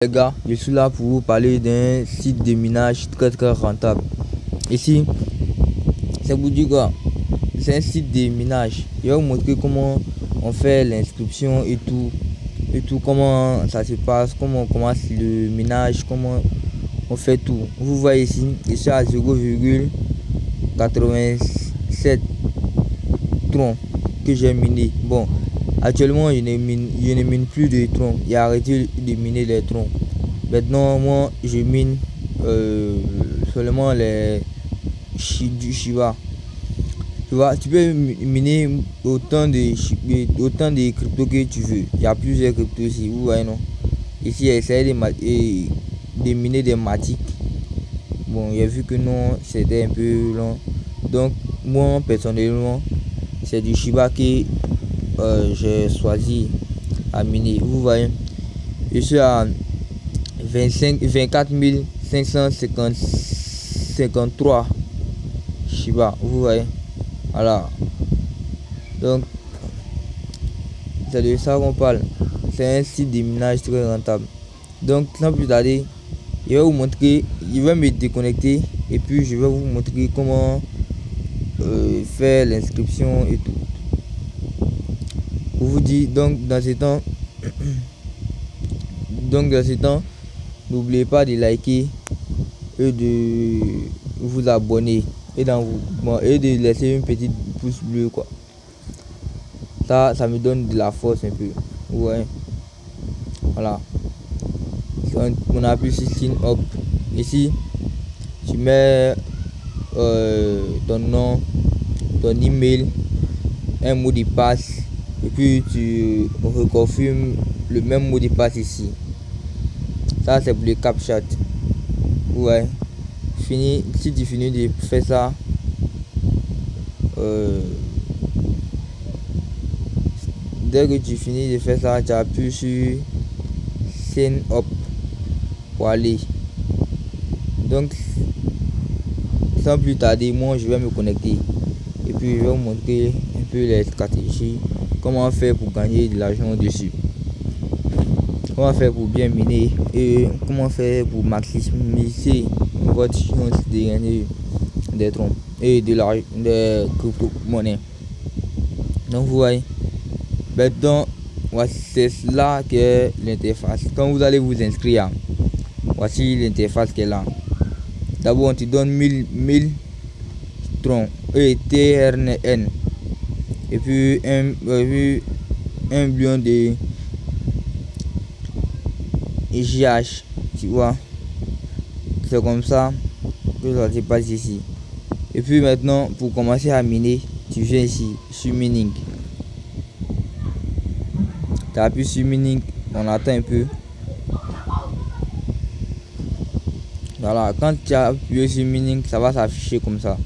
Les gars, je suis là pour vous parler d'un site de minage très rentable. Ici, c'est pour dire quoi? C'est un site de minage. Je vais vous montrer comment on fait l'inscription et tout, comment ça se passe, comment on commence le minage, comment on fait tout. Vous voyez ici, je suis à 0,87 troncs que j'ai miné. Bon, actuellement, je ne mine plus de troncs. J'ai arrêté de miner les troncs. Maintenant, moi, je mine seulement du Shiba. Tu vois, tu peux miner autant de cryptos que tu veux. Il y a plusieurs cryptos ici. Vous voyez, non? Ici, essayer de miner des Matic. Bon, j'ai vu que non, c'était un peu long. Donc, moi, personnellement, c'est du Shiba que j'ai choisi à miner. Vous voyez, je suis à 24 553 Shiba. Vous voyez, voilà. Donc, c'est de ça qu'on parle. C'est un site de minage très rentable. Donc, sans plus tarder, je vais vous montrer, je vais me déconnecter et puis je vais vous montrer comment faire l'inscription et tout. Pour vous dire, donc dans ce temps, n'oubliez pas de liker et de vous abonner et de laisser une petite pouce bleu quoi. Ça me donne de la force un peu. Ouais. Voilà. On appuie sur sign up. Ici, tu mets ton nom, ton email, un mot de passe et puis tu reconfirmes le même mot de passe ici. Ça c'est pour le CAPTCHA. Ouais. Si tu finis de faire ça, dès que tu finis de faire ça, tu appuies sur sign up pour aller. Donc sans plus tarder, moi je vais me connecter et puis je vais vous montrer un peu les stratégies, comment faire pour gagner de l'argent dessus, comment faire pour bien miner et comment faire pour maximiser votre chance de gagner des troncs et de l'argent des crypto-monnaies. Donc vous voyez, maintenant c'est là que l'interface. Quand vous allez vous inscrire, voici l'interface qui est là. D'abord on te donne 1000 troncs et TRN et puis un million de GH, tu vois. C'est comme ça que ça se passe ici. Et puis maintenant, pour commencer à miner, tu viens ici sur mining. Tu appuies sur mining, on attend un peu. Voilà, quand tu as appuyé sur mining, ça va s'afficher comme ça.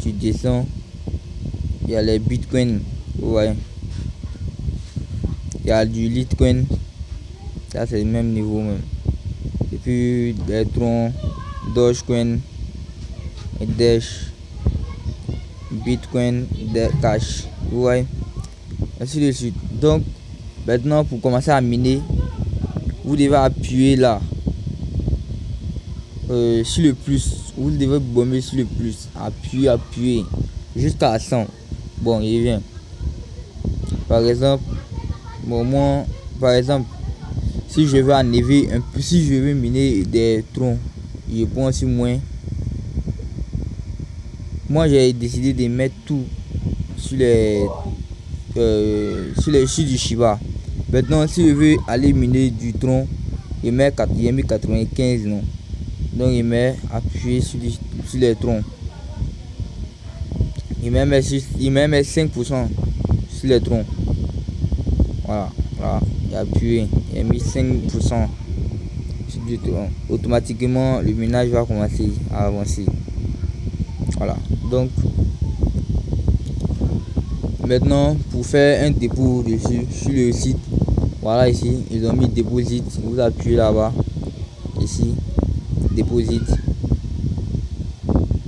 Tu descends, il y a les bitcoins, vous voyez. Il y a du Litecoin, ça c'est le même niveau même. Et puis des troncs, Dogecoin, Dash, Bitcoin, Cash, vous voyez. Ainsi de suite. Donc maintenant pour commencer à miner, vous devez appuyer là. Sur le plus, vous devez bomber sur le plus, appuyer jusqu'à 100. Bon, il vient. Par exemple, moi, par exemple, si je veux enlever un peu, si je veux miner des troncs, je prends sur moins. Moi, j'ai décidé de mettre tout sur sur du Shiba. Maintenant, si je veux aller miner du tronc, il met 95 non. Donc il met appuyer sur les troncs. Il met 5% sur les troncs. Voilà, il a appuyé, il a mis 5% sur les troncs. Automatiquement le minage va commencer à avancer. Voilà, donc maintenant pour faire un dépôt dessus sur le site, voilà ici ils ont mis deposit. Vous appuyez là-bas ici, deposit,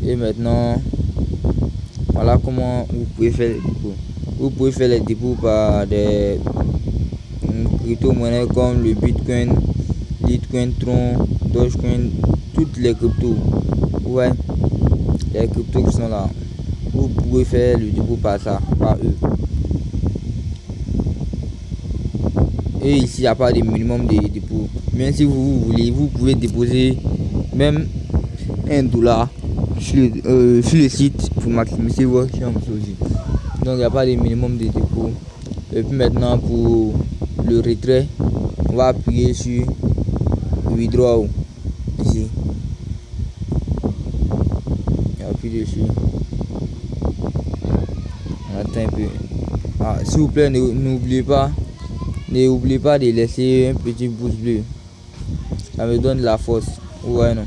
et maintenant voilà comment vous pouvez faire les dépôts. Vous pouvez faire les dépôts par des crypto-monnaies comme le Bitcoin, Bitcoin, Tron, Dogecoin, toutes les cryptos. Ouais, les cryptos qui sont là. Vous pouvez faire le dépôt par ça, par eux. Et ici, il n'y a pas de minimum de dépôt. Même si vous voulez, vous pouvez déposer même $1 sur le site pour maximiser votre chance aussi. Donc, il n'y a pas de minimum de dépôt. Et puis maintenant, pour le retrait, on va appuyer sur Withdraw ici. On appuie dessus. On attend un peu. S'il vous plaît, n'oubliez pas de laisser un petit pouce bleu. Ça me donne la force. Ouais, non.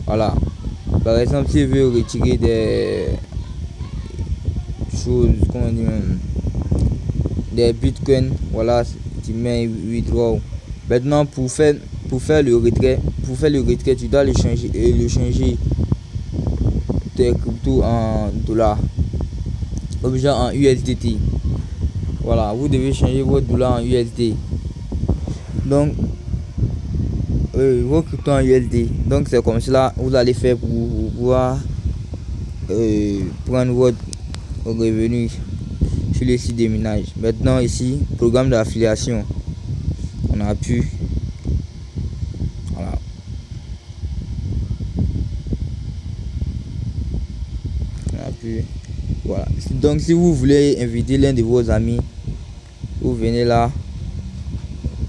Voilà. Par exemple, si je veux retirer des choses, comment on dit même, des bitcoins, voilà, tu mets withdraw. Maintenant, pour faire le retrait, tu dois le changer tes cryptos en dollars, ou bien en USDT. Voilà, vous devez changer votre dollar en USD. Donc, vos cryptos en USD. Donc, c'est comme cela vous allez faire pour pouvoir prendre votre revenu sur le site des ménages. Maintenant, ici, programme d'affiliation. On appuie. Voilà. On appuie. Voilà. Donc, si vous voulez inviter l'un de vos amis, vous venez là,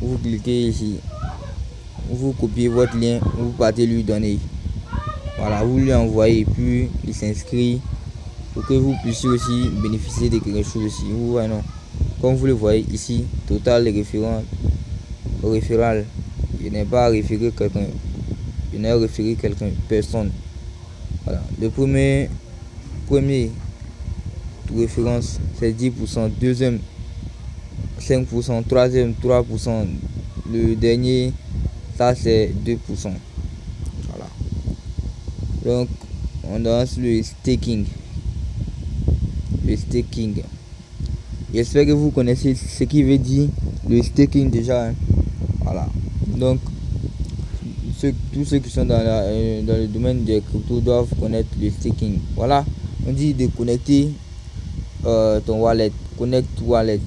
vous cliquez ici, vous copiez votre lien, vous partez lui donner. Voilà, vous lui envoyez, puis il s'inscrit pour que vous puissiez aussi bénéficier de quelque chose aussi. Vous voyez, non? Comme vous le voyez ici, total référal. Je n'ai pas référé quelqu'un. Je n'ai référé quelqu'un, personne. Voilà. Le premier référence, c'est 10%. Deuxième, 5%. Troisième, 3%. Le dernier, ça c'est 2%. Voilà. Donc, on lance le staking. J'espère que vous connaissez ce qui veut dire le staking déjà. Hein. Voilà. Donc, tous ceux qui sont dans le domaine des cryptos doivent connaître le staking. Voilà. On dit de connecter ton wallet. Connect wallet.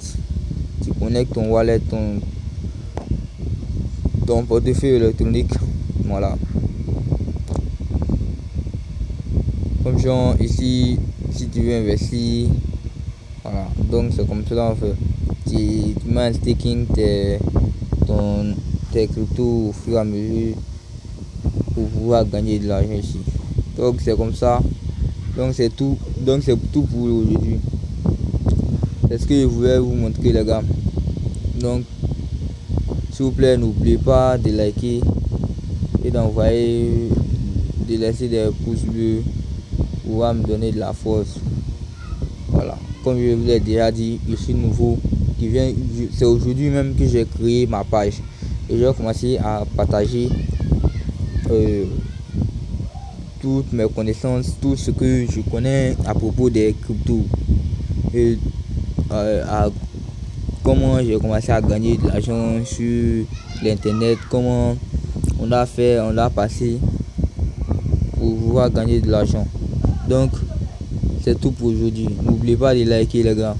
Tu connectes ton wallet, ton portefeuille électronique. Voilà. Comme genre ici, si tu veux investir, voilà. Donc c'est comme cela en fait. Tu mets un staking tes cryptos au fur et à mesure pour pouvoir gagner de l'argent ici. Donc c'est comme ça. Donc c'est tout. Donc c'est tout pour aujourd'hui. C'est ce que je voulais vous montrer les gars. Donc s'il vous plaît, n'oubliez pas de liker et d'envoyer, de laisser des pouces bleus pour me donner de la force. Voilà, comme je vous l'ai déjà dit, je suis nouveau, c'est aujourd'hui même que j'ai créé ma page et j'ai commencé à partager toutes mes connaissances, tout ce que je connais à propos des cryptos et comment j'ai commencé à gagner de l'argent sur l'internet, comment on a passé pour pouvoir gagner de l'argent. Donc c'est tout pour aujourd'hui. N'oubliez pas de liker les gars.